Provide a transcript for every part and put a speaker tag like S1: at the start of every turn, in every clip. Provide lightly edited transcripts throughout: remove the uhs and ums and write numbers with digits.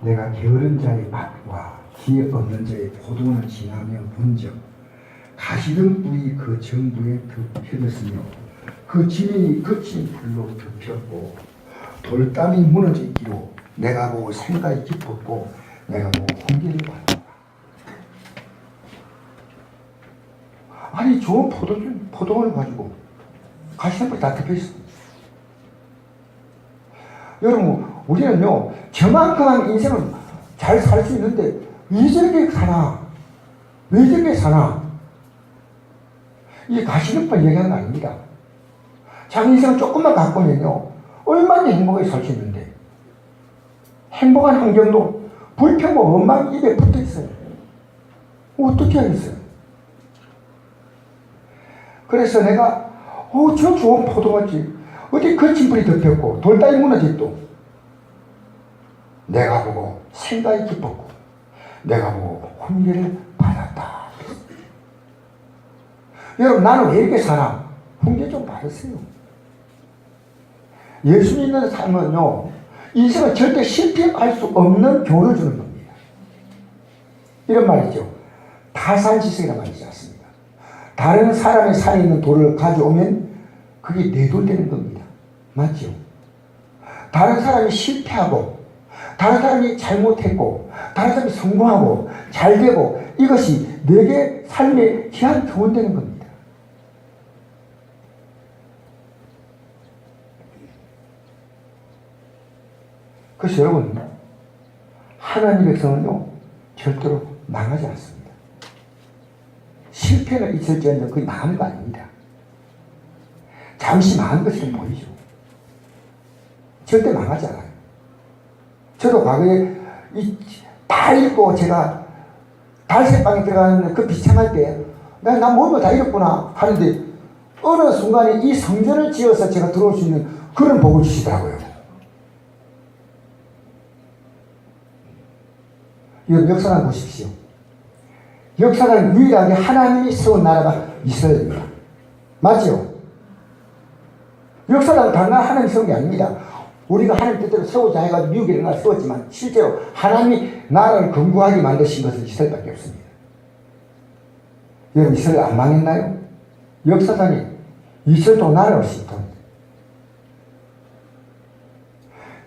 S1: 내가 게으른 자의 밭과 지혜 없는 자의 포도원을 지나며 본적 가시던 뿔이 그 정부에 덮여졌으며 그 지면이 거친 불로 덮였고 돌담이 무너져 있기로 내가 보고 생각이 깊었고 내가 보고 훈계를 받았다. 아니 좋은 포도원을 가지고 가시던 뿔이 다 덮여있어. 여러분 우리는요 저만큼한 인생을 잘 살 수 있는데 왜 저렇게 사나? 왜 저렇게 사나? 이게 가시는분 얘기하는 거 아닙니다. 자기 인생을 조금만 바꾸면요 얼마나 행복하게 살 수 있는데 행복한 환경도 불평과 원망 입에 붙어 있어요. 어떻게 하겠어요? 그래서 내가 저 좋은 포도같이 어디 거친 불이 덮였고 돌다리 무너졌도 내가 보고 생각이 깊었고 내가 보고 훈계를 받았다. 여러분 나는 왜 이렇게 사나? 훈계 좀 받으세요. 예수 믿는 삶은요 인생은 절대 실패할 수 없는 교훈을 주는 겁니다. 이런 말이죠. 타산지석이라는 말이지 않습니까? 다른 사람의 산에 있는 돌을 가져오면 그게 내 돌 되는 겁니다. 맞죠? 다른 사람이 실패하고 다른 사람이 잘못했고 다른 사람이 성공하고 잘되고 이것이 내게 삶의 귀한 교훈 되는 겁니다. 그래서 여러분 하나님의 백성은요 절대로 망하지 않습니다. 실패는 있을지언정 그게 망하는 거 아닙니다. 잠시 망한 것처럼 보이죠. 절대 망하지 않아요. 저도 과거에 다 읽고 제가 달새방에 들어가는 그 비참할 때 나 모든 걸 다 읽었구나 하는데 어느 순간에 이 성전을 지어서 제가 들어올 수 있는 그런 복을 주시더라고요. 이거 역사관 보십시오. 역사관 유일하게 하나님이 세운 나라가 이스라엘입니다. 맞죠? 역사관 단가 하나님이 세운 게 아닙니다. 우리가 하나님 뜻대로 세우자 해가지고 미국에 나라 세웠지만 실제로 하나님이 나라를 견고하게 만드신 것은 이스라엘밖에 없습니다. 여러분 이스라엘 안 망했나요? 역사상에 이스라엘도 나라를 시작합니다.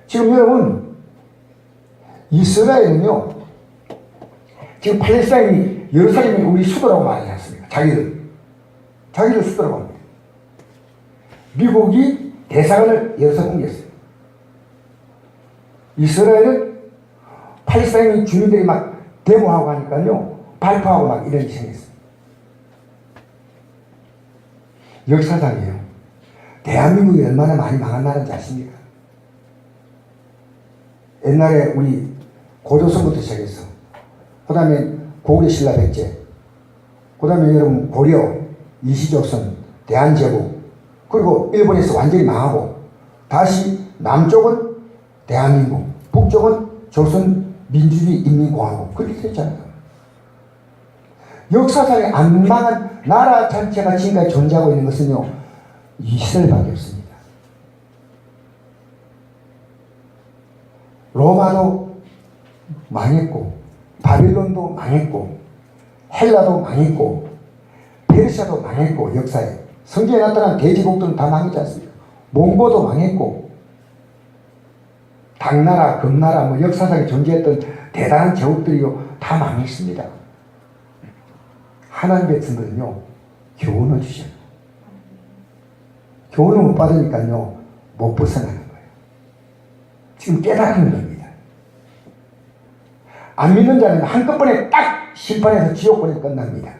S1: 지금 여러분 이스라엘은요 지금 팔레스타인이 예루살렘이 우리 수도라고 말하지 않습니까? 자기들 수도라고 합니다. 미국이 대사관을 예루살렘에 옮겼어요. 이스라엘은 팔레스타인 주민들이 막 데모하고 하니까요 발표하고 막 이런 일이 생겼어요. 역사상이에요. 대한민국이 얼마나 많이 망한 나라인지 아십니까? 옛날에 우리 고조선부터 시작해서 그 다음에 고구려 신라 백제 그 다음에 여러분 고려 이시조선 대한제국 그리고 일본에서 완전히 망하고 다시 남쪽은 대한민국 북쪽은 조선민주주의 인민공화국 그렇게 됐잖아요. 역사상에 안 망한 나라 자체가 지금까지 존재하고 있는 것은요 이스라엘밖에 없습니다. 로마도 망했고 바빌론도 망했고 헬라도 망했고 페르시아도 망했고 역사에 성경에 나타난 대제국들은 다 망했지 않습니까? 몽고도 망했고 당나라, 금나라 뭐 역사상에 존재했던 대단한 제국들이요 다 망했습니다. 하나님 백성들은요 교훈을 주셔요. 교훈을 못 받으니까요 못 벗어나는 거예요. 지금 깨달는 겁니다. 안 믿는 자는 한꺼번에 딱 심판해서 지옥 보내서 끝납니다.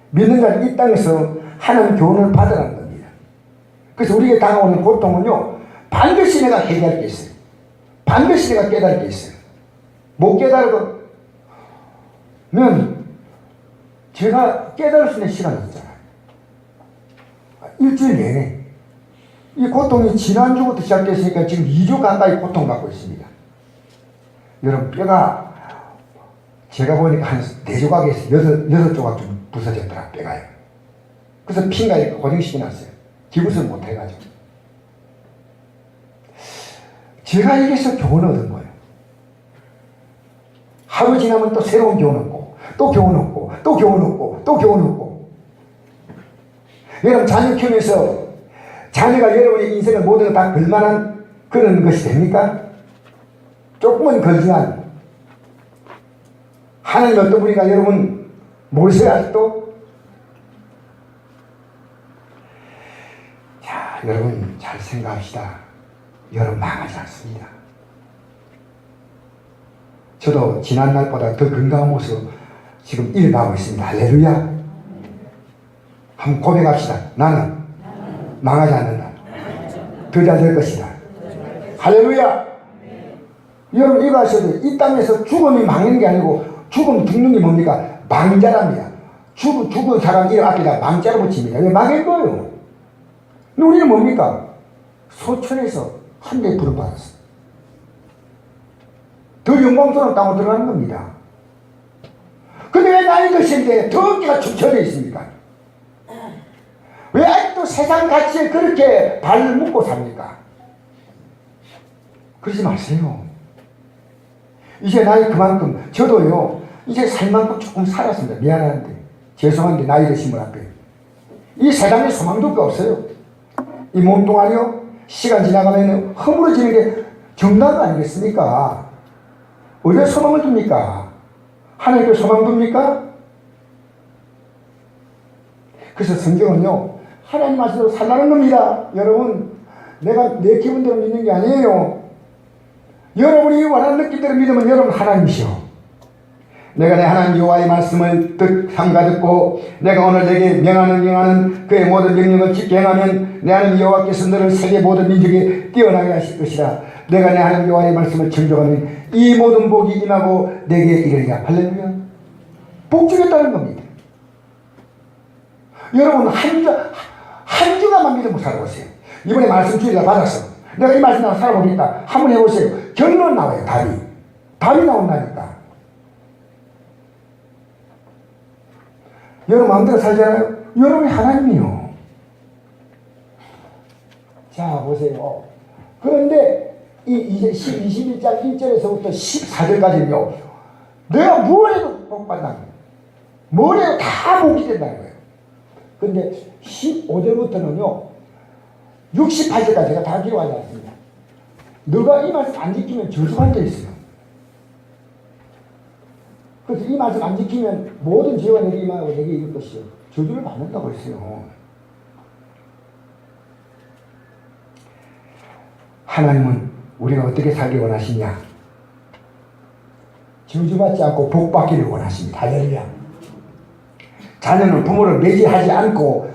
S1: 믿는 자는 이 땅에서 하나님 교훈을 받으라는 겁니다. 그래서 우리에게 다가오는 고통은요 반드시 내가 해결할 게 있어요. 반드시 내가 깨달을 게 있어요. 못 깨달으면 제가 깨달을 수 있는 시간이 있잖아요. 일주일 내내 이 고통이 지난주부터 시작됐으니까 지금 2주 가까이 고통받고 있습니다. 여러분 뼈가 제가 보니까 한 4조각에서 6조각 좀 부서졌더라 뼈가요. 그래서 핀가에 고정시켜놨어요. 기부스를 못해가지고 제가 여기서 교훈을 얻은 거예요. 하루 지나면 또 새로운 교훈 얻고, 또 교훈 얻고, 또 교훈 얻고, 또 교훈 얻고. 여러분, 자녀 키우면서 자녀가 여러분의 인생을 모든 다 걸만한 그런 것이 됩니까? 조금은 걸지만, 하나님 어떤 분인가 여러분 모르세요, 아직도? 자, 여러분 잘 생각합시다. 여러분 망하지 않습니다. 저도 지난날보다 더 건강한 모습으로 지금 일하고 있습니다. 할렐루야. 한번 고백합시다. 나는 망하지 않는다. 더 잘 될 것이다. 할렐루야. 여러분 이거 하셔도 이 땅에서 죽음이 망하는 게 아니고 죽는 게 뭡니까? 망자랍니다. 죽은 사람 이름 앞에다 망자로 붙입니다. 왜 망할 거예요? 우리는 뭡니까? 소천에서 한 대 부름받았어. 더 영광스러운 땅으로 들어가는 겁니다. 근데 왜 나이 드신데 더 어깨가 축처져 있습니까? 왜 아직도 세상 가치에 그렇게 발을 묶고 삽니까? 그러지 마세요. 이제 나이 그만큼, 저도요, 이제 살 만큼 조금 살았습니다. 미안한데, 죄송한데, 나이 드신 분 앞에. 이 세상에 소망도 없어요. 이 몸뚱아리요, 시간 지나가면 허물어지는 게 정답 아니겠습니까? 어디에 소망을 둡니까? 하나님께 소망 둡니까? 그래서 성경은요, 하나님 말씀으로 살라는 겁니다. 여러분, 내가 내 기분대로 믿는 게 아니에요. 여러분이 원하는 느낌대로 믿으면 여러분 하나님이시오. 내가 내 하나님 여호와의 말씀을 삼가 듣고 내가 오늘 내게 명하는 그의 모든 명령을 지켜 행하면 내 하나님 여호와께서 너를 세계 모든 민족에 뛰어나게 하실 것이라. 내가 내 하나님 여호와의 말씀을 청종하면 이 모든 복이 임하고 내게 이르리라. 할렐루야. 복 주겠다는 겁니다. 여러분 한 주간만 믿음으로 살아보세요. 이번에 말씀 주일날 받았어. 내가 이 말씀 나와 살아보겠다. 한번 해보세요. 결론 나와요. 답이 나온다니까. 여러분 마음대로 살잖아요. 여러분이 하나님이요. 자 보세요. 그런데 이제 21장 1절에서부터 14절까지는요. 내가 뭘 해도 복받는다는 거예요. 뭘 해도 다 복이 된다는 거예요. 근데 15절부터는요. 68절까지 제가 다 기록하지 않습니다. 너가 이 말씀 안 지키면 저주받는 데 있어요. 그래서 이 말씀 안 지키면 모든 죄가 내게 임하고 내게 이를 것이요. 저주를 받는다고 했어요. 하나님은 우리가 어떻게 살기 원하시냐? 저주받지 않고 복받기를 원하십니다. 할렐루야. 자녀는 부모를 매질하지 않고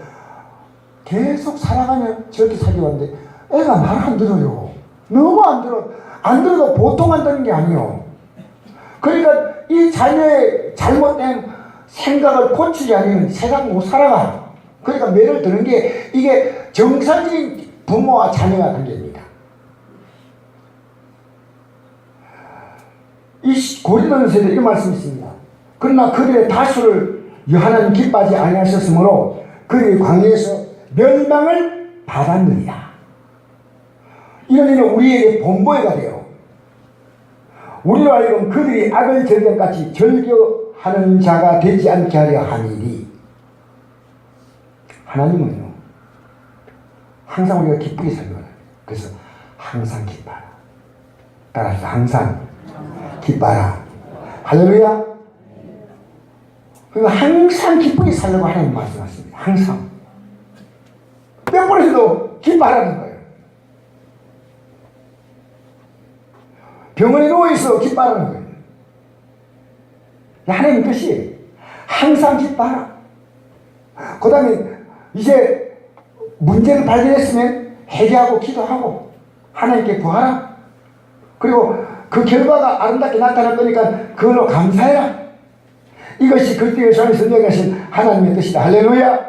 S1: 계속 살아가면 저렇게 살기 왔는데 애가 말 안 들어요. 너무 안 들어. 안 들어도 보통 안 듣는 게 아니에요. 그러니까 이 자녀의 잘못된 생각을 고치지 않으면 세상 못 살아가. 그러니까 매를 드는 게 이게 정상적인 부모와 자녀의 관계입니다. 이 고린도전서에도 이런 말씀이 있습니다. 그러나 그들의 다수를 하나님 기뻐하지 아니하셨으므로 그들이 광야에서 멸망을 받았느니라. 이런 일은 우리에게 본보기가 돼요. 우리로 하여금 그들이 악을 절경같이 절교하는 자가 되지 않게 하려 함이니. 하나님은요 항상 우리가 기쁘게 살거나. 그래서 항상 기뻐라. 따라서 항상 기뻐라. 할렐루야. 그리고 항상 기쁘게 살려고 하나님 말씀하십니다. 항상 몇 번에서도 기뻐하라는 거예요. 병원에 누워있어 기뻐하라는 거예요. 하나님 뜻이에요. 항상 기뻐하라. 그 다음에 이제 문제를 발견했으면 회개하고 기도하고 하나님께 구하라. 그리고 그 결과가 아름답게 나타날 거니까 그걸로 감사해라. 이것이 그때의 삶에 선정하신 하나님의 뜻이다. 할렐루야.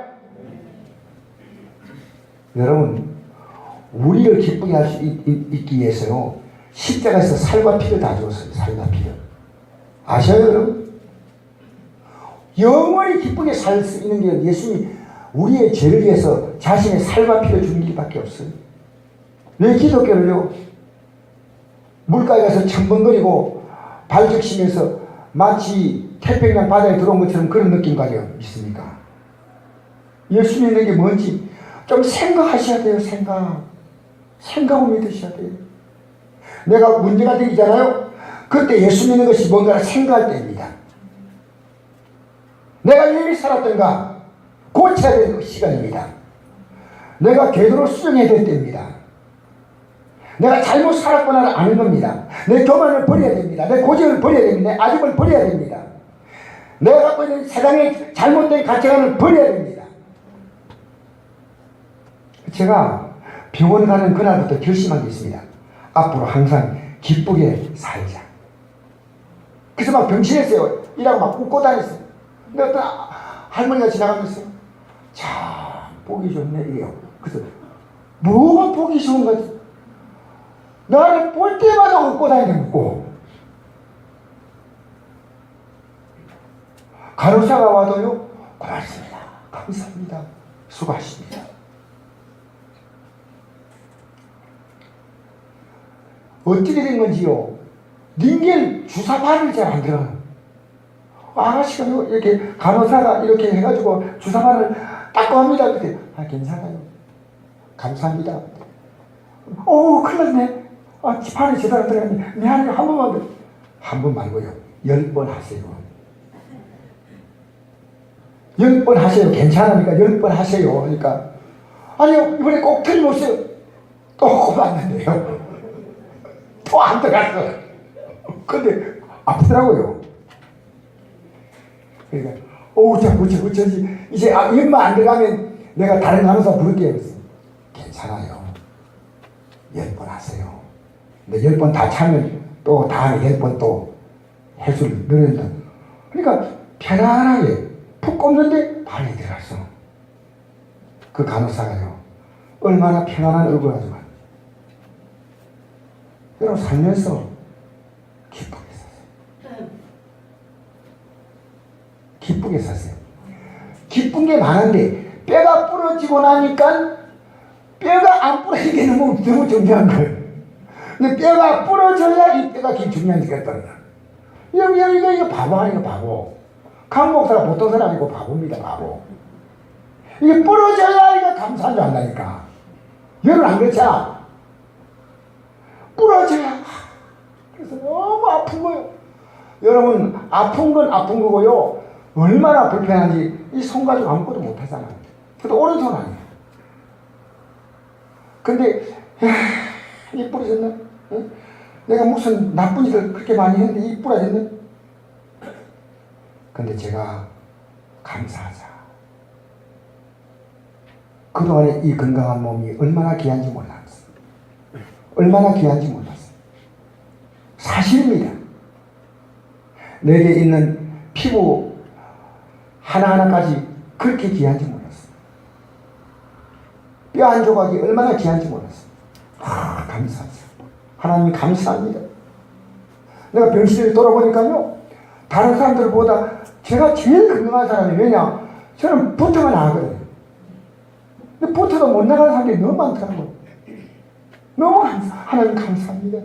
S1: 여러분 우리를 기쁘게 할 수 있기 위해서요 십자가에서 살과 피를 다 주었어요. 살과 피를. 아셔요 여러분? 영원히 기쁘게 살 수 있는 게 예수님이 우리의 죄를 위해서 자신의 살과 피를 주는 길밖에 없어요. 왜 기독교를요? 물가에 가서 첨벙거리고 발적시면서 마치 태평양 바다에 들어온 것처럼 그런 느낌까지 있습니까? 예수 믿는 게 뭔지 좀 생각하셔야 돼요. 생각을 믿으셔야 돼요. 내가 문제가 되잖아요. 그때 예수 믿는 것이 뭔가를 생각할 때입니다. 내가 왜 살았던가 고쳐야 될 시간입니다. 내가 궤도로 수정해야 될 때입니다. 내가 잘못 살았구나를 아는 겁니다. 내 교만을 버려야 됩니다. 내 고집을 버려야 됩니다. 내 아집을 버려야 됩니다. 내가 갖고 있는 세상의 잘못된 가치관을 버려야 됩니다. 제가 병원 가는 그날부터 결심한 게 있습니다. 앞으로 항상 기쁘게 살자. 그래서 막 병실했어요. 일하고 막 웃고 다녔어요. 근데 어떤 할머니가 지나가면서 참 보기 좋네 이래요. 그래서 뭐가 보기 좋은 거지? 나를 볼 때마다 웃고 다니는 거고, 간호사가 와도요, 고맙습니다, 감사합니다, 수고하십니다. 어떻게 된 건지요? 링겔 주사바를 잘 안 들어요. 아가씨가 이렇게 간호사가 이렇게 해가지고 주사바를 닦고 합니다. 그때 괜찮아요, 감사합니다. 오, 큰일 났네. 발이 제대로 안 들어갔네. 미안해요. 한 번만 더. 한 번 말고요. 10번 하세요. 10번 하세요. 괜찮으니까 10번 하세요. 그러니까, 아니요, 이번에 꼭 틀림없어요. 또 맞는데요. 또 안 들어갔어. 근데 아프더라고요. 그러니까, 어쩌지. 이제 이것만 안 들어가면 내가 다른 간호사 부를게요. 괜찮아요. 10번 하세요. 근데 10번 다 차면 또 다음에 10번 또 해수를 늘린다. 그러니까 편안하게 푹 꼽는데 발이 들어갔어. 그 간호사가요, 얼마나 편안한 얼굴 가지고 여러분 살면서 기쁘게 사세요. 기쁘게 사세요. 기쁜 게 많은데 뼈가 부러지고 나니까 뼈가 안 부러지는 게 너무 중요한 거예요. 근데 뼈가 부러져야 이 뼈가 중요한 게 있다는 거예요. 이거 바보 아니고 바보. 강 목사가 보통 사람이고 바보입니다, 바보. 이게 부러져야 이거 감사한 줄 안다니까. 여러분 안 그렇잖아. 부러져야. 그래서 너무 아픈 거예요. 여러분, 아픈 건 아픈 거고요. 얼마나 불편한지 이 손 가지고 아무것도 못 하잖아요. 그래도 오른손 아니에요. 근데, 이 부러졌나? 응? 내가 무슨 나쁜 일을 그렇게 많이 했는데 이 부러졌네? 근데 제가 감사하자. 그동안에 이 건강한 몸이 얼마나 귀한지 몰랐어요. 얼마나 귀한지 몰랐어요. 사실입니다. 내게 있는 피부 하나하나까지 그렇게 귀한지 몰랐어요. 뼈 한 조각이 얼마나 귀한지 몰랐어요. 감사하죠. 하나님 감사합니다. 내가 병실에 돌아보니까요, 다른 사람들보다 제가 제일 건강한 사람이, 왜냐? 저는 붙어가 나가거든요. 근데 붙어도 못 나가는 사람들이 너무 많더라고요. 너무 하나님 감사합니다.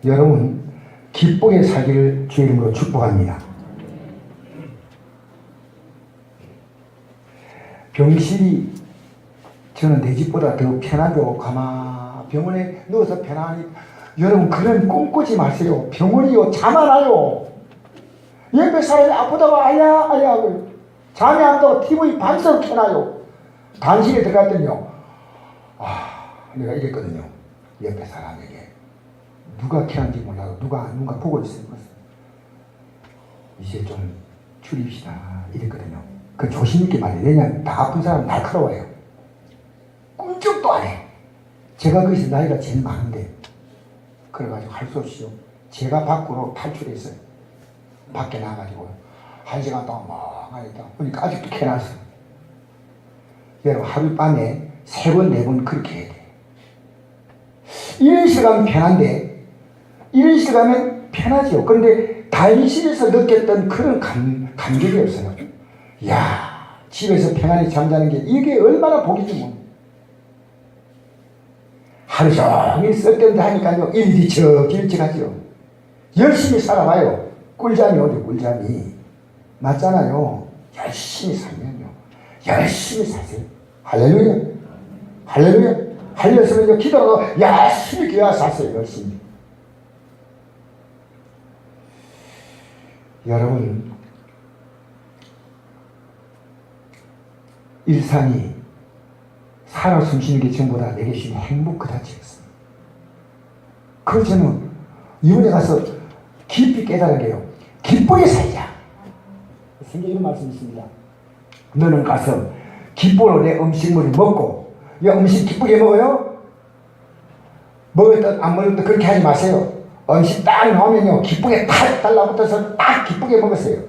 S1: 여러분, 기쁘게 살기를 주의 이름으로 축복합니다. 병실이 저는 내 집보다 더 편하고 병원에 누워서 편안히. 여러분, 그런 꿈 꾸지 마세요. 병원이요, 잠 안 와요. 옆에 사람이 아프다고 아야 잠이 안 와도 TV 반석 켜놔요. 단실에 들어갔더니요, 내가 이랬거든요. 옆에 사람에게 누가 켜는지 몰라도 누가 보고 있어요. 이제 좀 줄입시다 이랬거든요. 그 조심 있게 말해요. 왜냐면 다 아픈 사람 날카로워요. 꿈쩍도 안 해. 제가 거기서 나이가 제일 많은데, 그래가지고 할 수 없이요, 제가 밖으로 탈출했어요. 밖에 나가가지고 1시간 동안 멍하니 있다 보니까 아직도 켜놨어요. 여러분, 하룻밤에 3번, 4번 그렇게 해야 돼. 이런 식으로 가면 편한데, 이런 식으로 가면 편하죠. 그런데 다인실에서 느꼈던 그런 감격이 없어요. 이야, 집에서 편안히 잠자는 게 이게 얼마나 복이지 뭐. 하루 종일 쓸데없는 하니까요. 일지척일지하죠. 열심히 살아봐요. 꿀잠이 오죠. 꿀잠이. 맞잖아요. 열심히 살면요. 열심히 사세요. 할렐루야. 할렐루야. 할렐루야. 기도하고 열심히 기도하서 사세요. 열심히. 여러분, 일상이 살아 숨쉬는 게 전부 다 내게 주는 행복 그 자체였습니다. 그래서 저는 이번에 가서 깊이 깨달은 게요. 기쁘게 살자. 성경에 이런 말씀이 있습니다. 너는 가서 기쁨으로 내 음식물을 먹고, 이 음식 기쁘게 먹어요? 먹을 듯 안 먹을 듯 그렇게 하지 마세요. 음식 딱 나오면요. 기쁘게 탁 달라붙어서 딱 기쁘게 먹으세요.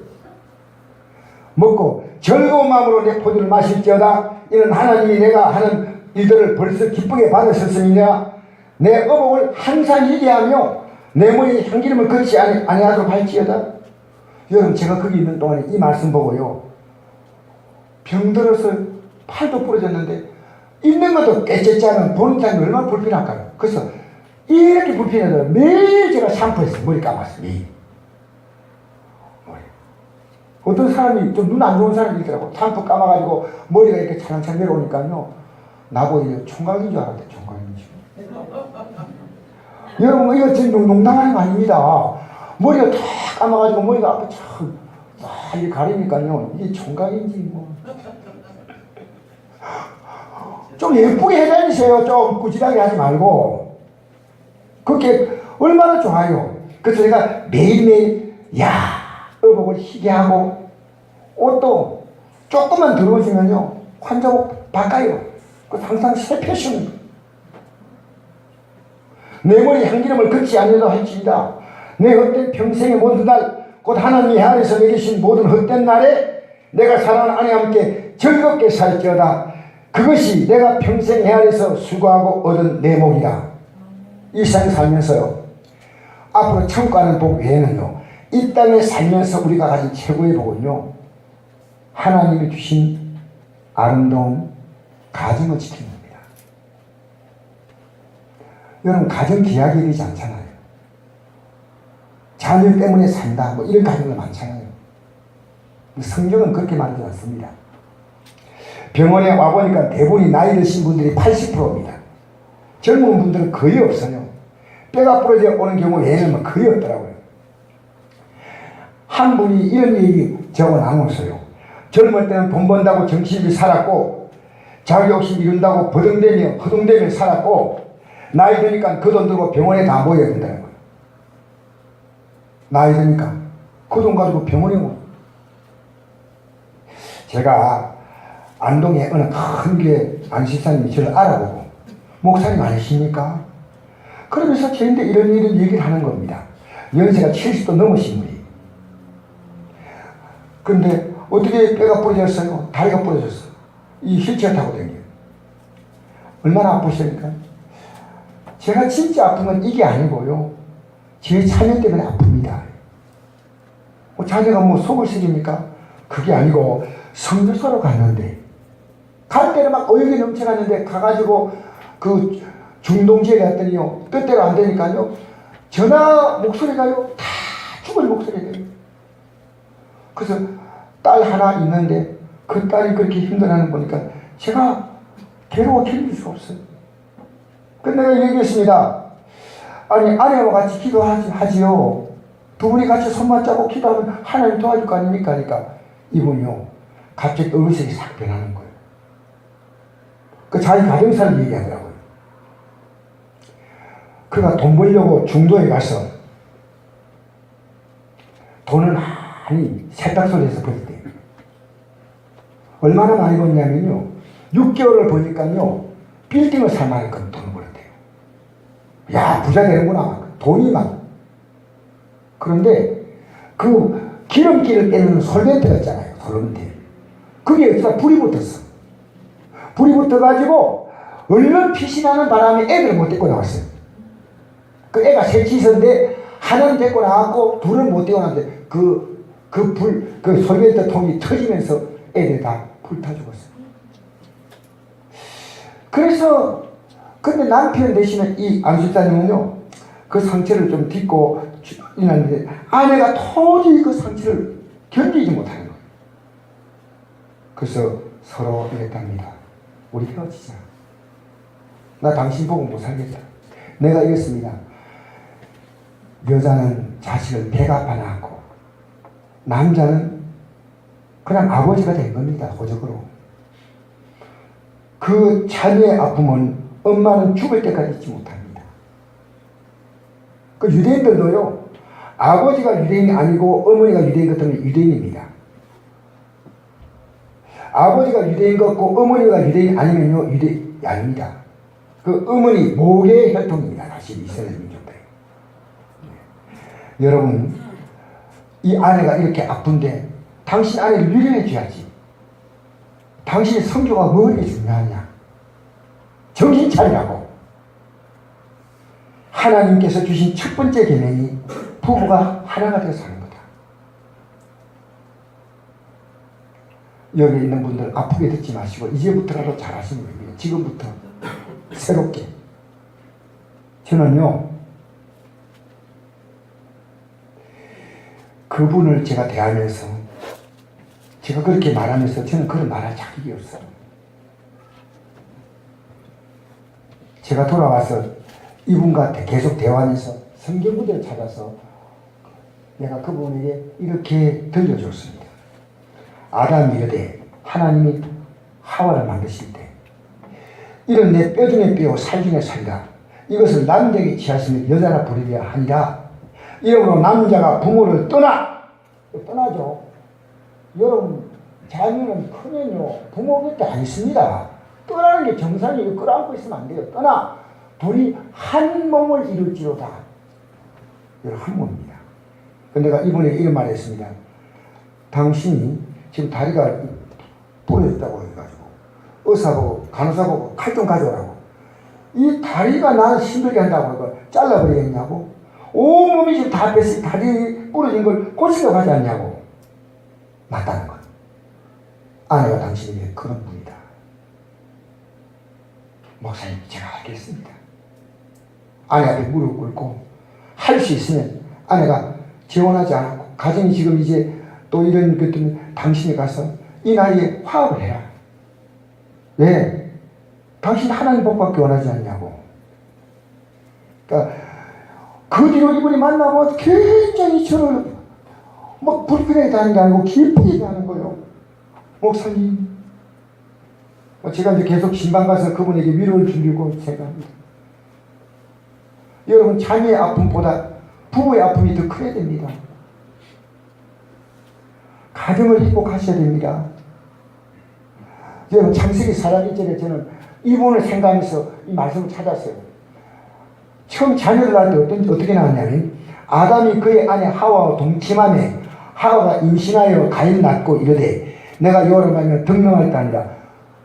S1: 먹고 즐거운 마음으로 내 포도를 마실지어다. 이는 하나님이 내가 하는 일들을 벌써 기쁘게 받으셨음이냐. 내 의복을 항상 얘기하며 내 머리에 향기름을 걷지 아니하도록 할지어다. 여러분, 제가 거기 있는 동안에 이 말씀 보고요. 병들어서 팔도 부러졌는데 있는 것도 깨끗지 않은 보는 사람이 얼마나 불편할까요? 그래서 이렇게 불편해서 매일 제가 샴푸했어요. 머리 감았어요. 매일. 어떤 사람이 좀 눈 안 좋은 사람이 있더라고. 샴푸 감아가지고 머리가 이렇게 차랑차랑 내려오니까요. 나보고 총각인 줄 알았대. 총각인 줄. 여러분, 이거 지금 농담하는 거 아닙니다. 머리가 탁 감아가지고 머리가 앞에 참 이렇게 가리니까요. 이게 총각인지 뭐. 좀 예쁘게 해다니세요. 좀 꾸지하게 하지 말고. 그게 얼마나 좋아요. 그래서 제가 매일매일 의복을 희게 하고 옷도 조금만 들어오시면요. 환자복 바꿔요. 그래서 항상 새 패션. 내 머리에 향기름을 걷지 않으려 할지니라. 내 헛된 평생의 모든 날 곧 하나님이 하늘에서 내게 주신 모든 헛된 날에 내가 사랑하는 아내와 함께 즐겁게 살지어다. 그것이 내가 평생 헤아려서 수고하고 얻은 내 복이다. 이 세상에 살면서요. 앞으로 천국 가는 복 외에는요. 이 땅에 살면서 우리가 가진 최고의 복은요. 하나님이 주신 아름다운 가정을 지키는 겁니다. 여러분, 가정 귀하게 되지 않잖아요. 자녀 때문에 산다. 뭐 이런 가정들 많잖아요. 성경은 그렇게 말하지 않습니다. 병원에 와보니까 대부분이 나이 드신 분들이 80%입니다. 젊은 분들은 거의 없어요. 뼈가 부러져 오는 경우 외에는 거의 없더라고요. 한 분이 이런 얘기 적어 나눴어요. 젊을 때는 돈 번다고 정신이 살았고 자기 욕심 이룬다고 버둥대며 허둥대며 살았고 나이 드니까 그 돈 들고 병원에 다 모여야 된다는 거예요. 나이 드니까 그 돈 가지고 병원에 모여. 제가 안동에 어느 큰 교회 안식사님이 저를 알아보고 목사님 아니십니까? 그러면서 저한테 이런 얘기를 하는 겁니다. 연세가 70도 넘으신 분이. 근데 어떻게 뼈가 부러졌어요? 다리가 부러졌어요. 이 휠체어 타고 다녀요. 얼마나 아프십니까? 제가 진짜 아픈 건 이게 아니고요. 제 자녀 때문에 아픕니다. 자녀가 뭐 속을 썩입니까? 그게 아니고 성교사로 갔는데 갈 때는 막 의욕이 넘쳐갔는데 가가지고 그 중동지에 갔더니요. 뜻대로 안 되니까요. 전화 목소리가요. 다 죽을 목소리예요. 그래서 딸 하나 있는데 그 딸이 그렇게 힘들어하는 거 보니까 제가 괴로워 견딜 수가 없어요. 근데 내가 얘기했습니다. 아니 아내와 같이 기도하지요. 두 분이 같이 손 맞잡고 기도하면 하나님 도와줄 거 아닙니까? 그러니까 이분이요. 갑자기 얼굴색이 싹 변하는 거예요. 그 자기 가정사를 얘기하더라고요. 그가 돈 벌려고 중도에 가서 돈을 많이 세탁소에서 벌 때 얼마나 많이 벌냐면요. 6개월을 버니까요. 빌딩을 살 만한 건 돈을 벌었대요. 야, 부자 되는구나. 돈이 많아. 그런데 그 기름기를 빼는 솔벤트가 있잖아요. 솔벤트. 그게 여기다 불이 붙었어. 불이 붙어가지고 얼른 빛이 나는 바람에 애들을 못 데리고 나왔어요. 그 애가 셋이 있었는데 하나는 데리고 나왔고 둘은 못 데리고 나왔는데 그 솔벤트 통이 터지면서 애들이 다 불타 죽었어요. 그래서 근데 남편 대신에 이 안수사님은요, 그 상처를 좀 딛고 있는데 아내가 도저히 그 상처를 견디지 못하는 거예요. 그래서 서로 이랬답니다. 우리 헤어지자. 나 당신 보고 못 살겠다. 내가 이랬습니다. 여자는 자식을 배가 아파 낳고 남자는 그냥 아버지가 된 겁니다. 호적으로. 그 자녀의 아픔은 엄마는 죽을 때까지 잊지 못합니다. 그 유대인들도요, 아버지가 유대인이 아니고 어머니가 유대인 같으면 유대인입니다. 아버지가 유대인 같고 어머니가 유대인 아니면요, 유대인이 아닙니다. 그 어머니 모계의 혈통입니다. 사실 이스라엘 민족들. 여러분, 이 아내가 이렇게 아픈데 당신 아내를 위로해 줘야지. 당신의 성교가 뭐에 중요하냐? 정신 차리라고. 하나님께서 주신 첫 번째 계명이 부부가 하나가 되어 사는 거다. 여기 있는 분들 아프게 듣지 마시고 이제부터라도 잘하시면 됩니다. 지금부터 새롭게. 저는요, 그분을 제가 대하면서 제가 그렇게 말하면서 저는 그런 말할 자격이 없어요. 제가 돌아와서 이분과 계속 대화하면서 성경 구절을 찾아서 내가 그분에게 이렇게 들려줬습니다. 아담이 이르되 하나님이 하와를 만드실 때 이런 내 뼈 중에 뼈 살 중에 살이다. 이것을 남자에게 취하시면 여자라 부르려 하니라. 이러므로 남자가 부모를 떠나죠. 여러분, 자녀는 크면요 부모 곁에 안 있습니다. 떠나는 게 정상이에요. 끌어안고 있으면 안 돼요. 떠나. 둘이 한 몸을 이룰지로다. 여러분, 한 몸입니다. 근데 내가 이번에 이런 말을 했습니다. 당신이 지금 다리가 부러졌다고 해가지고 의사 보고 간호사 보고 칼 좀 가져오라고. 이 다리가 나를 힘들게 한다고 해서 잘라버리겠냐고. 온몸이 지금 다 뺐으니 다리 부러진 걸 고치려고 하지 않냐고. 맞다는 것. 아내가 당신에게 그런 분이다. 목사님, 제가 하겠습니다. 아내 앞에 무릎 꿇고 할 수 있으면 아내가 재혼하지 않았고 가정이 지금 이제 또 이런 것 때문에 당신이 가서 이 나이에 화합을 해라. 왜? 당신 하나님 복밖에 원하지 않냐고. 그러니까 그 뒤로 이분이 만나고 굉장히 저를 막 불편하게 하는 게 아니고 기쁘게 하는 거예요. 목사님, 제가 이제 계속 신방 가서 그분에게 위로를 주려고 생각합니다. 여러분, 자녀의 아픔보다 부부의 아픔이 더 커야 됩니다. 가정을 행복하셔야 됩니다. 여러분, 창세기 4장 1절에 저는 이분을 생각하면서 이 말씀을 찾았어요. 처음 자녀를 낳을 때 어떻게 나왔냐면 아담이 그의 아내 하와와 동침하며 하와가 임신하여 가인 낳고 이르되 내가 여호와를 만나 등명하였다 아니라.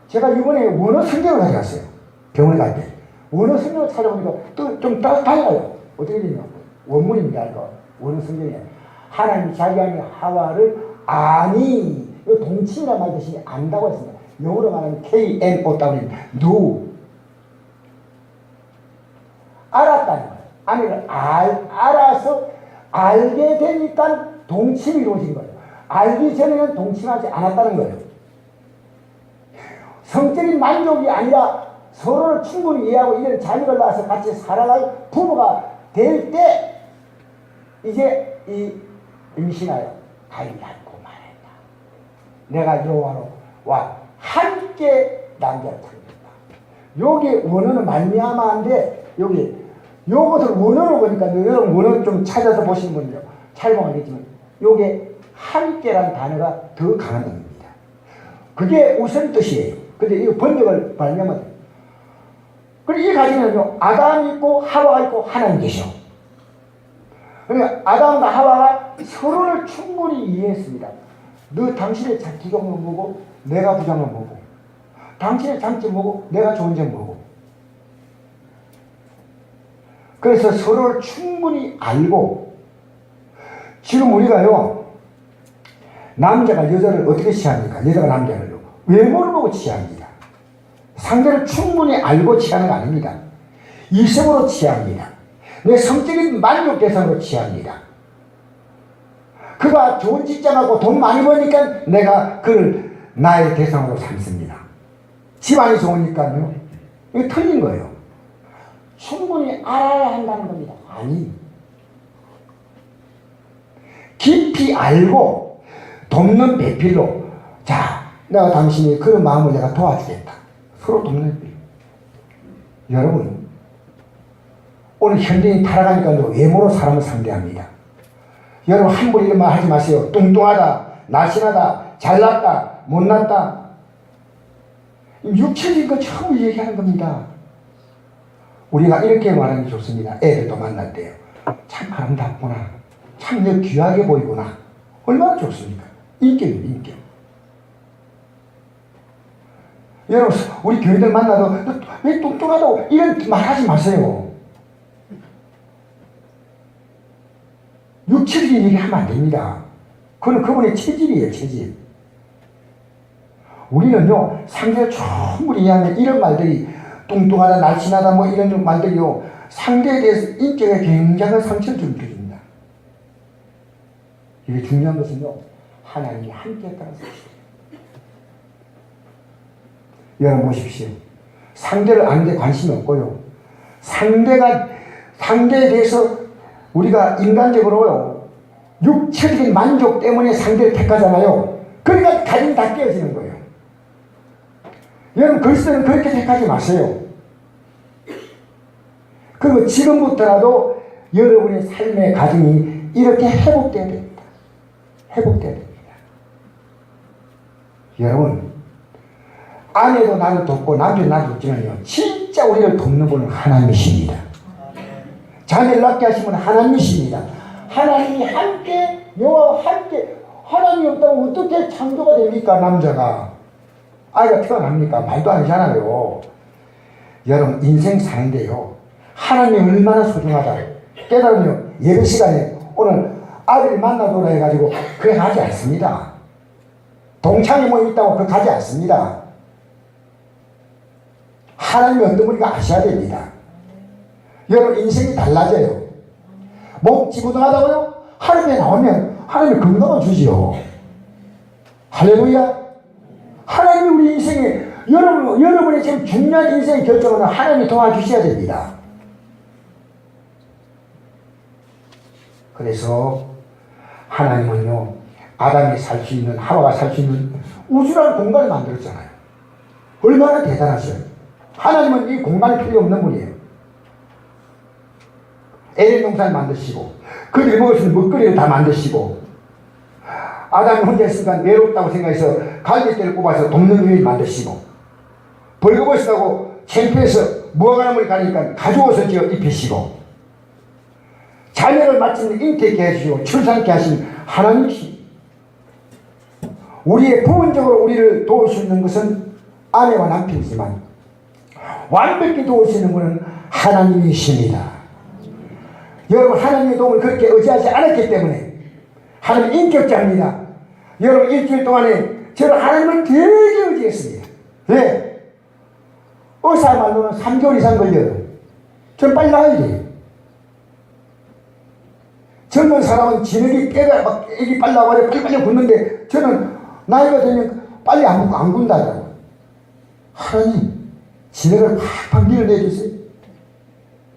S1: 제가 이번에 원어 성경을 가져갔어요. 병원에 갈 때. 원어 성경을 찾아보니까 또 좀 달라요. 어떻게 되냐. 원문입니다. 이거. 원어 성경에. 하나님이 자기 아내 하와를 아니. 이거 동침이라는 말 대신에 안다고 했습니다. 영어로 말하면 KNOW. knew. 알았다는 거예요. 아내를 알아서 알게 되니까 동침이 이루어진 거예요. 알기 전에는 동침하지 않았다는 거예요. 성적인 만족이 아니라 서로를 충분히 이해하고 이런 자녀를 낳아서 같이 살아갈 부부가 될 때 이제 이 임신하여 가인이 낳고 말했다. 내가 여호와로 와 함께 남자를 부릅니다. 여기 원어는 말미암아인데 여기 요것을 원어로 보니까 여러분 원어 좀 찾아서 보시는 분들요 잘 보면 알겠지만 요게 함께라는 단어가 더 강한 의미입니다. 그게 우선 뜻이에요. 근데 이 번역을 말하면 그리고 이 가정에는요 아담이 있고 하와가 있고 하나님 계셔. 그러니까 아담과 하와가 서로를 충분히 이해했습니다. 너 당신의 기경은 뭐고 내가 부정은 뭐고 당신의 장점 뭐고 내가 좋은 점 뭐고. 그래서 서로를 충분히 알고 지금 우리가요 남자가 여자를 어떻게 취합니까? 여자가 남자를요 외모를 보고 취합니다. 상대를 충분히 알고 취하는 거 아닙니다. 이성으로 취합니다. 내 성적인 만족 대상으로 취합니다. 그가 좋은 직장하고 돈 많이 버니까 내가 그를 나의 대상으로 삼습니다. 집안이 좋으니까요. 이거 틀린 거예요. 충분히 알아야 한다는 겁니다. 아니. 깊이 알고 돕는 배필로, 자, 내가 당신이 그런 마음을 내가 도와주겠다. 서로 돕는 배필. 여러분, 오늘 현대인이 타락하니까 외모로 사람을 상대합니다. 여러분, 함부로 이런 말 하지 마세요. 뚱뚱하다, 날씬하다, 잘났다, 못났다. 육체적인 거 전부 얘기하는 겁니다. 우리가 이렇게 말하는 게 좋습니다. 애들도 만날 때요. 참 아름답구나. 참 귀하게 보이구나. 얼마나 좋습니까? 인격이에요, 인격. 여러분, 우리 교회들 만나도 왜 뚱뚱하다고 이런 말 하지 마세요. 육체적인 얘기 하면 안 됩니다. 그건 그분의 체질이에요, 체질. 우리는요, 상대를 충분히 이해하면 이런 말들이 뚱뚱하다, 날씬하다, 뭐 이런 말들이요, 상대에 대해서 인격에 굉장한 상처를 좀 드립니다. 이게 중요한 것은요, 하나님이 함께 했다는 사실이에요. 여러분 보십시오. 상대를 아는데 관심이 없고요. 상대에 대해서 우리가 인간적으로요, 육체적인 만족 때문에 상대를 택하잖아요. 그러니까 가정이 다 깨어지는 거예요. 여러분, 글쎄는 그렇게 택하지 마세요. 그리고 지금부터라도 여러분의 삶의 가정이 이렇게 회복돼야 됩니다. 회복돼야 됩니다. 여러분, 아내도 나를 돕고 남편도 나를 돕지만요, 진짜 우리를 돕는 분은 하나님이십니다. 자녀를 낳게 하시면 하나님이십니다. 하나님이 함께, 여호와와 함께, 하나님이 없다면 어떻게 창조가 됩니까? 남자가 아이가 태어납니까? 말도 안 되잖아요. 여러분, 인생 사는데요, 하나님이 얼마나 소중하다 깨달으면 예배 시간에 오늘 아들 만나보라 해가지고 그래 가지 않습니다. 동창이 뭐 있다고 그래 가지 않습니다. 하나님이 어떤 분인가 아셔야 됩니다. 여러분, 인생이 달라져요. 목지부동하다고요? 하나님에 나오면 하나님이 건강을 주지요. 할렐루야. 하나님이 우리 인생에, 여러분의 지금 중요한 인생의 결정은 하나님이 도와주셔야 됩니다. 그래서 하나님은요, 아담이 살 수 있는, 하와가 살 수 있는 우주라는 공간을 만들었잖아요. 얼마나 대단하셔요. 하나님은 이 공간이 필요 없는 분이에요. 에덴 동산을 만드시고, 그들이 먹을 수 있는 먹거리를 다 만드시고, 아담이 혼자 있으니까 외롭다고 생각해서 갈대대를 뽑아서 돕는 일을 만드시고, 벌거벗으라고 창피해서 무화과나무를 가니까 가져와서 지어 입히시고, 자녀를 마침 잉태케 해주시고 출산케 하신 하나님이십니다. 우리의 부분적으로 우리를 도울 수 있는 것은 아내와 남편이지만 완벽히 도울 수 있는 분은 하나님이십니다. 여러분, 하나님의 도움을 그렇게 의지하지 않았기 때문에 하나님 인격자입니다. 여러분, 일주일 동안에 저는 하나님을 되게 의지했습니다. 왜? 의사 말로는 3개월 이상 걸려요. 저는 빨리 나아야 돼요. 젊은 사람은 진흙이 깨가 막 애기 빨리 나와서 빨리 굳는데 저는 나이가 되면 빨리 안 군다고요. 하나님, 진흙을 팍팍 밀어내주세요.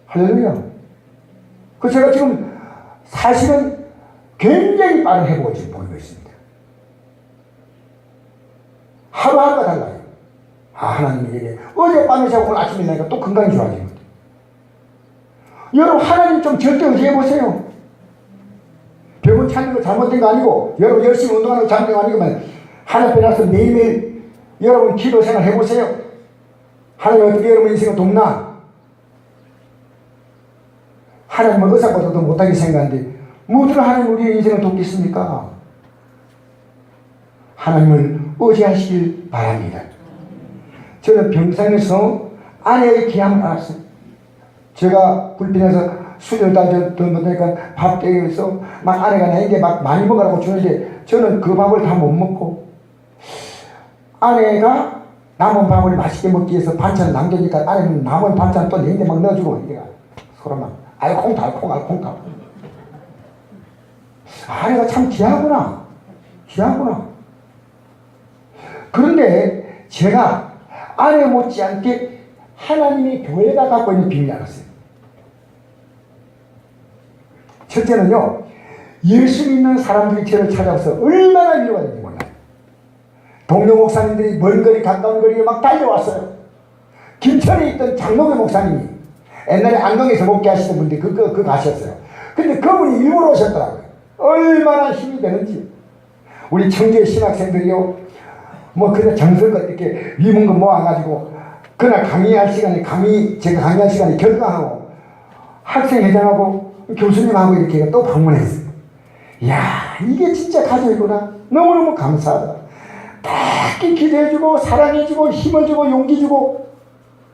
S1: 할렐루야. 그 제가 지금 사실은 굉장히 빠른 회복을 지금 보이고 있습니다. 하루하루가 달라요. 아, 하나님이 이게 어젯밤에 자고 오늘 아침에 나니까 또 건강이 좋아지는 거예요. 여러분, 하나님 좀 절대 의지해 보세요. 병원 찾는 거 잘못된 거 아니고, 여러분 열심히 운동하는 거 잘못된 거 아니지만, 하나님 앞에서 매일매일 여러분 기도 생활 해보세요. 하나님 어떻게 여러분 인생을 돕나? 하나님은 의사보다도 못하게 생각하는데, 무엇으로 하나님 우리의 인생을 돕겠습니까? 하나님을 의지하시길 바랍니다. 저는 병상에서 아내의 귀함을 알았어요. 제가 불편해서 수혈 달전 못하니까 밥 떼기해서 막 아내가 나에게 막 많이 먹으라고 주는데 저는 그 밥을 다 못 먹고, 아내가 남은 밥을 맛있게 먹기 위해서 반찬을 남겨니까 아내는 남은 반찬 또 냉장고에 막 넣어주고 이래가 서로 막 알콩달콩 알콩달콩. 아내가 참 귀하구나. 귀하구나. 그런데 제가 아내 못지않게 하나님이 교회가 갖고 있는 비밀을 알았어요. 첫째는요, 예수 믿는 사람들이 저를 찾아와서 얼마나 위로가 되는지 몰라요. 동료 목사님들이 먼 거리 가까운 거리에 막 달려왔어요. 김천에 있던 장로교 목사님이 옛날에 안동에서 목회하시던 분들이 그거 가셨어요. 근데 그분이 일부러 오셨더라고요. 얼마나 힘이 되는지. 우리 청주의 신학생들이요, 뭐 그냥 정성껏 이렇게 위문금 모아가지고 그날 강의할 시간에 제가 강의할 시간에 결강하고 학생회장하고 교수님하고 이렇게 또 방문했어요. 이야, 이게 진짜 가족이구나. 너무너무 감사하다. 다 기대해주고 사랑해주고 힘을 주고 용기 주고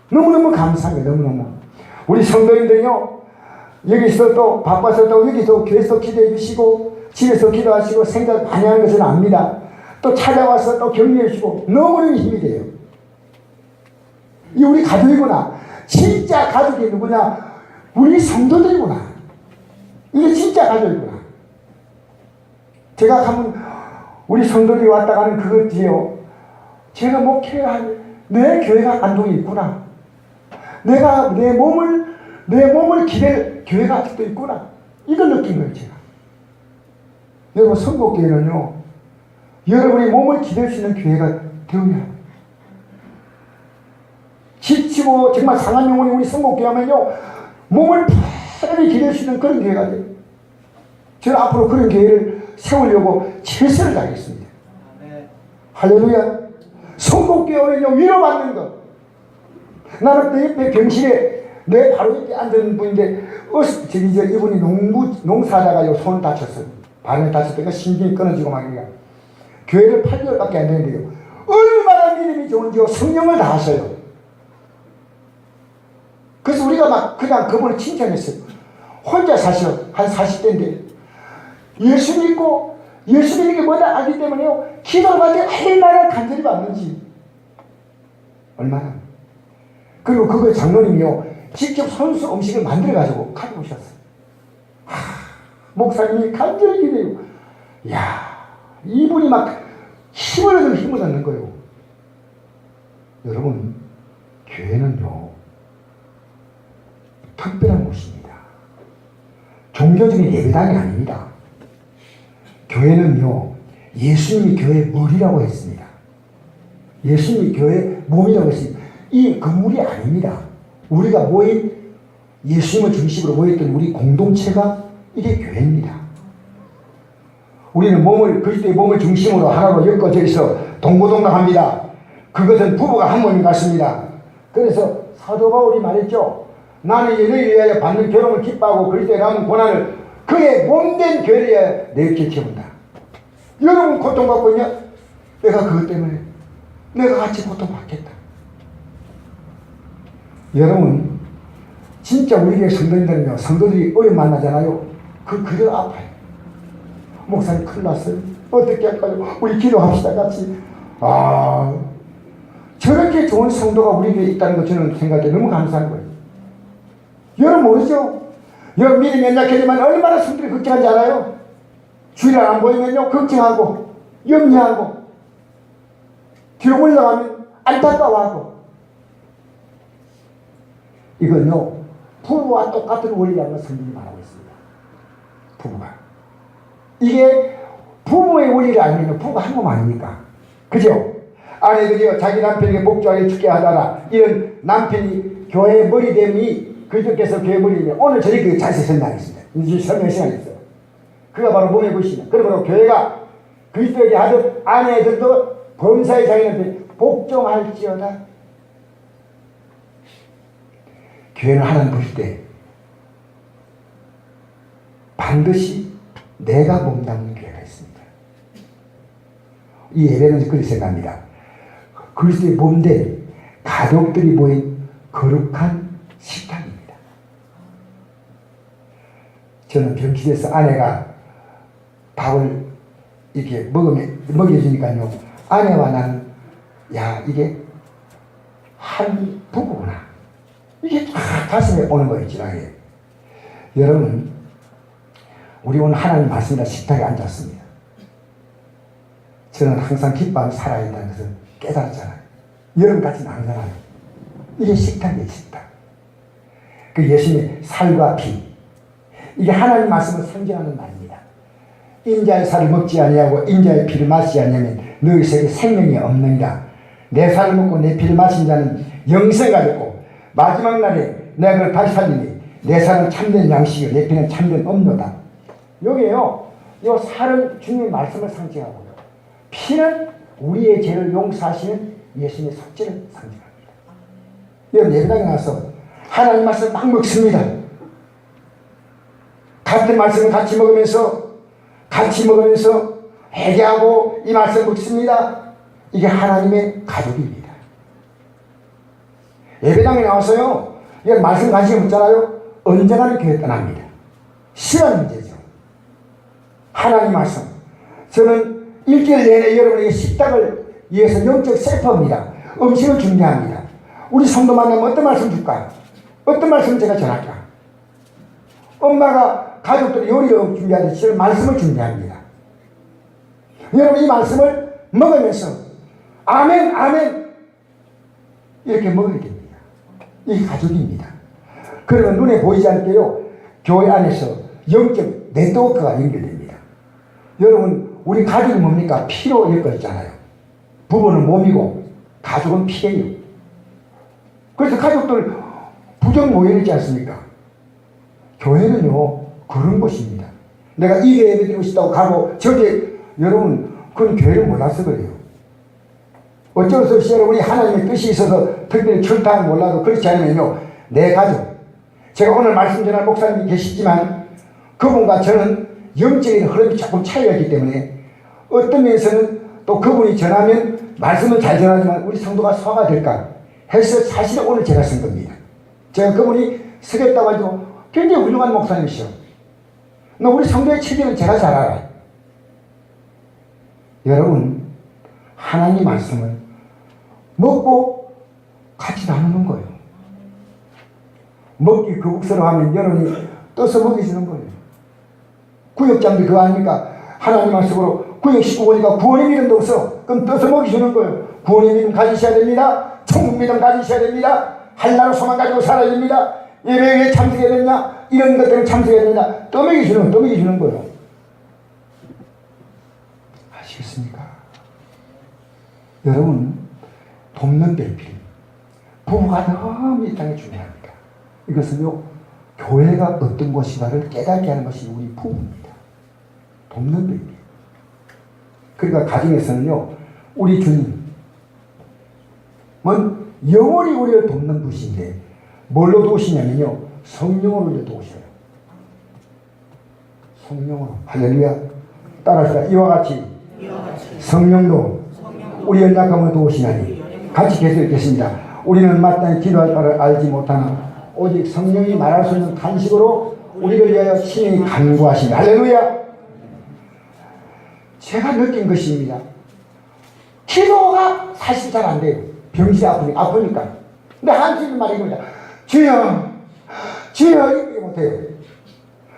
S1: 너무너무 감사합니다. 너무너무. 우리 성도님들요, 여기서 또 바빠서 또 여기서 교회에서 기도해 주시고 집에서 기도하시고 생각 많이 하는 것은 압니다. 또 찾아와서 또 격려해 주시고 너무너무 힘이 돼요. 이 우리 가족이구나. 진짜 가족이 누구냐? 우리 성도들이구나. 이게 진짜 가족이구나. 제가 가면 우리 성도들이 왔다 가는 그것 뒤에요, 제가 목회할 내 교회가 안동에 있구나. 내가 내 몸을 기댈 교회가 아직도 있구나. 이걸 느낀 거예요, 제가. 여러분, 선곡교회는요, 여러분이 몸을 기댈 수 있는 교회가 되어야 해요. 지치고 정말 상한 영혼이 우리 선곡교회 하면요, 몸을 편하게 기댈 수 있는 그런 교회가 돼요. 저는 앞으로 그런 교회를 세우려고 최선을 다하겠습니다. 할렐루야. 선곡교회는요, 위로받는 것. 나는 내 옆에 병실에 내 바로 옆에 앉은 분인데 이분이 농사하다가 손을 다쳤어요. 발을 다쳤다가 신경이 끊어지고 말이야. 교회를 8개월밖에 안 되는데요, 얼마나 믿음이 좋은지요. 성령을 다하셔요. 그래서 우리가 막 그냥 그분을 칭찬했어요. 혼자 사셔. 한 40대인데 예수 믿고 예수 믿는 게 뭐다 알기 때문에요, 기도를 받을 때 얼마나 간절히 받는지. 얼마나. 그리고 그거 장로님이요, 직접 손수 음식을 만들어가지고 가지고 오셨어요. 목사님이 간절히 기도해요. 이야, 이분이 막 힘을 얻는 거예요. 여러분, 교회는요, 특별한 곳입니다. 종교적인 예배당이 아닙니다. 교회는요, 예수님이 교회의 머리라고 했습니다. 예수님이 교회의 몸이라고 했습니다. 이 건물이 아닙니다. 우리가 모인, 예수님을 중심으로 모였던 우리 공동체가 이게 교회입니다. 우리는 그리스도의 몸을 중심으로 하나로 엮어져 있어 동고동락합니다. 그것은 부부가 한 몸인 같습니다. 그래서 사도 바울이 말했죠. 나는 이제 너희를 위하여 받는 결혼을 기뻐하고 그리스도의 남은 고난을 그의 몸된 교회를 위하여 내게 채운다. 여러분 고통받고 있냐? 내가 그것 때문에 내가 같이 고통받겠다. 여러분, 진짜 우리 교회 성도님들은요, 성도들이 어려움 만나잖아요. 그대로 아파요. 목사님 큰일 났어요. 어떻게 할까요? 우리 기도합시다 같이. 저렇게 좋은 성도가 우리 교회에 있다는 거 저는 생각해 너무 감사한 거예요. 여러분 모르죠? 여러분 믿음이 연약하지만 얼마나 성도들이 걱정하지 않아요? 주일 안 보이면요, 걱정하고 염려하고 뒤로 물러가면 안타까워하고. 이건요, 부부와 똑같은 원리라는 걸 성경이 말하고 있습니다. 부부가. 이게 부부의 원리를 알면 부부가 한 몸 아닙니까? 그죠? 아내들이요, 자기 남편에게 복종하게 죽게 하다라. 이런 남편이 교회의 머리됨이 그리스도께서 교회 머리되면 오늘 저희 그 자세 설명하겠습니다. 이제 설명 시간이 있어요. 그가 바로 몸의 것이냐. 그러므로 교회가 그리스도에게 하듯 아내들도 범사의 자기한테 복종할지어다. 교회를 하나님 보실 때 반드시 내가 몸담는 교회가 있습니다. 이 예배는 그렇게 생각합니다. 그리스도의 몸된 가족들이 모인 거룩한 식탁입니다. 저는 병실에서 아내가 밥을 이렇게 먹여주니까요, 아내와 나는, 야, 이게 한 부부구나. 이게 다 가슴에 오는 거예요, 지나게. 여러분, 우리 오늘 하나님 말씀이라 식탁에 앉았습니다. 저는 항상 기뻐하며 살아야 한다는 것을 깨달았잖아요. 여러분같이 낭만하요. 이게 식탁이에요, 식탁. 그 예수님의 살과 피. 이게 하나님 말씀을 상징하는 말입니다. 인자의 살을 먹지 아니하고 인자의 피를 마시지 않으면 너희 속에 생명이 없느니라. 내 살을 먹고 내 피를 마신 자는 영생을 가졌고 마지막 날에 내가 그걸 다시 살리니 내 살은 참된 양식이요 내 피는 참된 음료다. 여기에요. 이 살은 주님의 말씀을 상징하고요. 피는 우리의 죄를 용서하시는 예수님의 속죄를 상징합니다. 여러분 예배당에 나와서 하나님 말씀을 막 먹습니다. 같은 말씀을 같이 먹으면서 회개하고 이 말씀을 먹습니다. 이게 하나님의 가족입니다. 예배당에 나와서요, 이런 말씀 관심이 없잖아요. 언젠가는 교회 떠납니다. 시간 문제죠. 하나님 말씀. 저는 일주일 내내 여러분에게 식탁을 위해서 영적 셀프입니다. 음식을 준비합니다. 우리 성도 만나면 어떤 말씀 줄까요? 어떤 말씀을 제가 전할까? 엄마가 가족들이 요리를 준비하듯이 저는 말씀을 준비합니다. 여러분 이 말씀을 먹으면서 아멘 아멘 이렇게 먹어야 됩니다. 이게 가족입니다. 그러면 눈에 보이지 않게요 교회 안에서 영적 네트워크가 연결됩니다. 여러분 우리 가족이 뭡니까? 피로 엮여 있잖아요. 부부는 몸이고 가족은 피예요. 그래서 가족들 부정 모여 있지 않습니까? 교회는요 그런 곳입니다. 내가 이 교회 예배드리고 싶다고 가고 저기 여러분 그건 교회를 몰라서 그래요. 어쩔 수 없이 여러분이 하나님의 뜻이 있어서 특별히 철다는 몰라도 그렇지 않으면요 내 가족 제가 오늘 말씀 전할 목사님이 계시지만 그분과 저는 영적인 흐름이 조금 차이가 있기 때문에 어떤 면에서는 또 그분이 전하면 말씀은 잘 전하지만 우리 성도가 소화가 될까 해서 사실은 오늘 제가 쓴 겁니다. 제가 그분이 쓰겠다고 하죠. 굉장히 훌륭한 목사님이시오. 우리 성도의 체질은 제가 잘 알아요. 여러분 하나님 말씀을 먹고 같이 나누는 거예요. 먹기 거북스러워하면 여러분이 떠서 먹이시는 거예요. 구역장도 그거 아닙니까? 하나님 말씀으로 구역 19권이니까 구원의 믿음도 없어. 그럼 떠서 먹이시는 거예요. 구원의 믿음 가지셔야 됩니다. 천국 믿음 가지셔야 됩니다. 한나라 소망 가지고 살아야 됩니다. 예배에 왜 참석해야 되냐? 이런 것들을 참석해야 된다. 떠먹이주는 거예요. 아시겠습니까? 여러분, 돕는 배필. 부부가 너무 이 땅에 중요합니다. 이것은요, 교회가 어떤 것인가를 깨닫게 하는 것이 우리 부부입니다. 돕는 배필. 그러니까 가정에서는요, 우리 주님은 영원히 우리를 돕는 분인데, 뭘로 도우시냐면요, 성령으로 우리를 도우셔요. 성령으로. 할렐루야. 따라서 이와 같이 성령도 우리 연약함을 도우시나니 같이 계속 읽겠습니다. 우리는 마땅히 기도할 바를 알지 못하나 오직 성령이 말할 수 있는 간식으로 우리를 위하여 친히 간구하시니 할렐루야. 제가 느낀 것입니다. 기도가 사실 잘 안 돼요. 병실에 아프니까. 근데 한숨이 말인 겁니다. 주여 이렇게 못해요.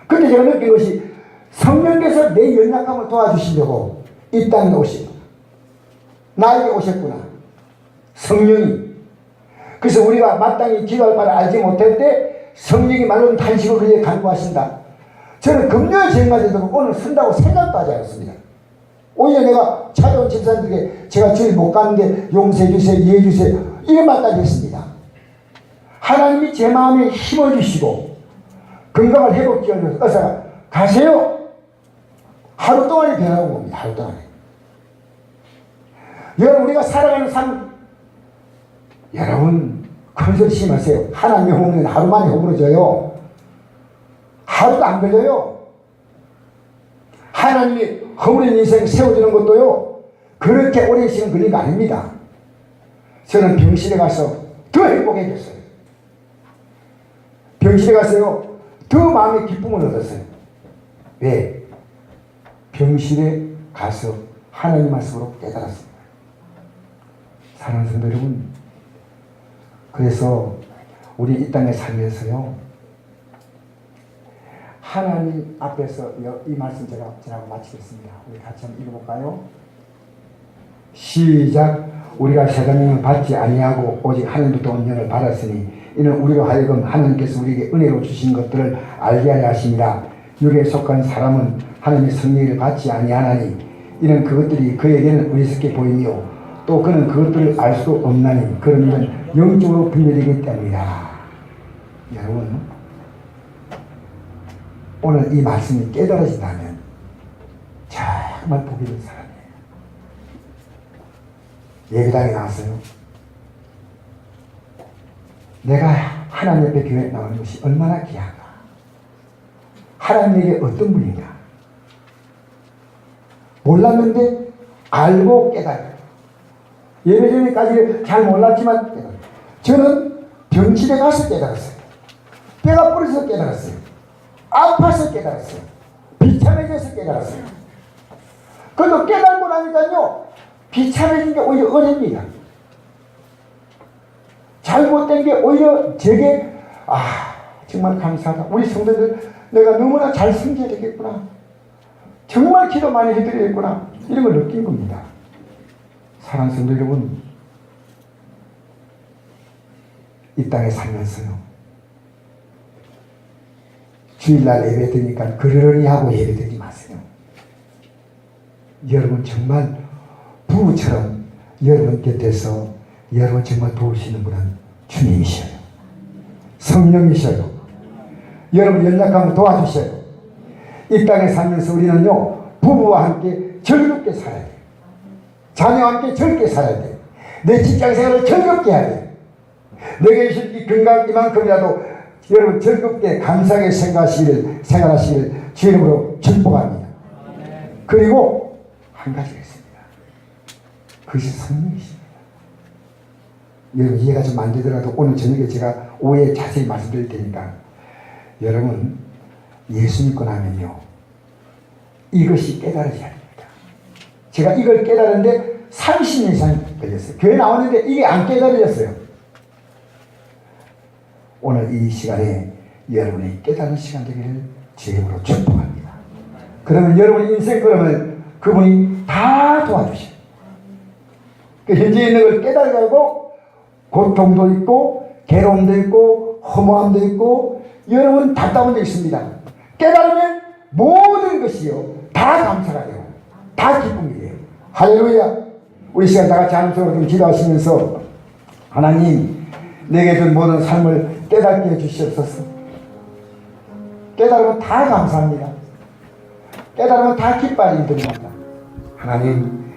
S1: 근데 제가 느낀 것이 성령께서 내 연약함을 도와주시려고 이 땅에 오시고 나에게 오셨구나. 성령이. 그래서 우리가 마땅히 기도할 바를 알지 못할 때 성령이 말로는 탄식으로 그에게 간구하신다. 저는 금요일 제일까지도 오늘 쓴다고 생각도 하지 않았습니다. 오히려 내가 찾아온 집사님들에게 제가 주일 못 가는데 용서해 주세요, 이해해 주세요 이런 말까지 했습니다. 하나님이 제 마음에 힘을 주시고 건강을 회복시켜줘서 어서 가세요. 하루 동안이 변하고 봅니다. 하루 동안에. 여러분 우리가 살아가는 삶 여러분 큰 소리 치지 마세요. 하나님의 허물은 하루 만에 허물어져요. 하루도 안 걸려요. 하나님이 허물인 인생 세워주는 것도요 그렇게 오랜 시간 걸린 거 아닙니다. 저는 병실에 가서 더 행복해졌어요. 병실에 가서요 더 마음의 기쁨을 얻었어요. 왜? 병실에 가서 하나님 말씀으로 깨달았습니다. 사랑하는 성도 여러분, 그래서 우리 이 땅에 살면서요, 하나님 앞에서 이 말씀 제가 마치겠습니다. 우리 같이 한번 읽어볼까요? 시작. 우리가 세상 영을 받지 아니하고 오직 하늘부터 온 영을 받았으니 이는 우리로 하여금 하나님께서 우리에게 은혜로 주신 것들을 알게 하려 하십니다. 육에 속한 사람은 하나님의 성령을 받지 아니하나니 이는 그것들이 그에게는 어리석게 보이며 또 그는 그것들을 알 수 없나니 그런 일은 영적으로 분별되기 때문이다. 여러분, 오늘 이 말씀이 깨달아진다면 정말 복이 있는 사람이에요. 예배당에 나왔어요. 내가 하나님 옆에 교회에 나오는 것이 얼마나 귀한가. 하나님에게 어떤 분인가. 몰랐는데 알고 깨달아요. 예배 전에까지 잘 몰랐지만 깨달아요. 저는 병집에 가서 깨달았어요. 배가 부러져서 깨달았어요. 아파서 깨달았어요. 비참해져서 깨달았어요. 그래도 깨달고 나니까요, 비참해진 게 오히려 어렵니다. 잘못된 게 오히려 제게 정말 감사하다. 우리 성도들 내가 너무나 잘 섬겨야 되겠구나. 정말 기도 많이 해드려야겠구나. 이런 걸 느낀 겁니다. 사랑하는 성도 여러분, 이 땅에 살면서요, 주일날 예배 드리니까 그러려니 하고 예배 드리지 마세요. 여러분 정말 부부처럼 여러분 곁에서 여러분 정말 도우시는 분은 주님이셔요. 성령이셔요. 여러분 연약하면 도와주셔요. 이 땅에 살면서 우리는요, 부부와 함께 즐겁게 살아야 돼요. 자녀와 함께 즐겁게 살아야 돼요. 내 직장생활을 즐겁게 해야 돼요. 내게 주신 이 건강 이만큼이라도 여러분 즐겁게 감사하게 생활하시길 주 이름으로 축복합니다. 그리고 한 가지가 있습니다. 그것이 성령이십니다. 여러분 이해가 좀 안 되더라도 오늘 저녁에 제가 오후에 자세히 말씀드릴 테니까 여러분 예수 믿고 나면요, 이것이 깨달아져야 됩니다. 제가 이걸 깨달았는데 30년 이상 걸렸어요. 교회 나왔는데 이게 안 깨달아졌어요. 오늘 이 시간에 여러분이 깨달은 시간 되기를 주님으로 축복합니다. 그러면 여러분 인생 걸음을 그분이 다 도와주셔요. 그 현재 있는 걸 깨달아가고 고통도 있고 괴로움도 있고 허무함도 있고 여러분 답답한 데 있습니다. 깨달으면 모든 것이요 다 감사가 돼요. 다 기쁨이 돼요. 할렐루야. 우리 시간 다 같이 하나님으로 좀 기도하시면서 하나님 내게 준 모든 삶을 깨닫게 해주시옵소서. 깨달으면 다 감사합니다. 깨달으면 다 기뻐하게 드립니다. 하나님